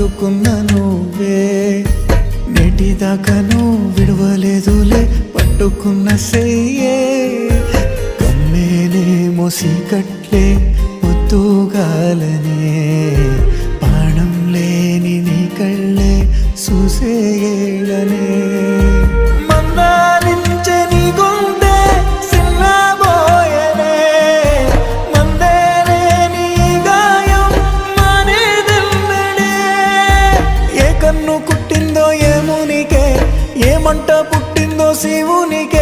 హత్తుకున్న నువ్వే నేటిదాకాను విడవలేదులే పట్టుకున్న సెయ్యే కమ్మేనే మోసికట్లే ముద్దుగాలనే ప్రాణం లేని నీ కళ్ళే చూసేయడనే మందాలించే నీ గుండె సిన్నబోయనే మందేనే నీ గాయం మానేదెన్నడే ఏ కన్ను కుట్టిందో ఏ మునికే ఏ మంట పుట్టిందో శివునికే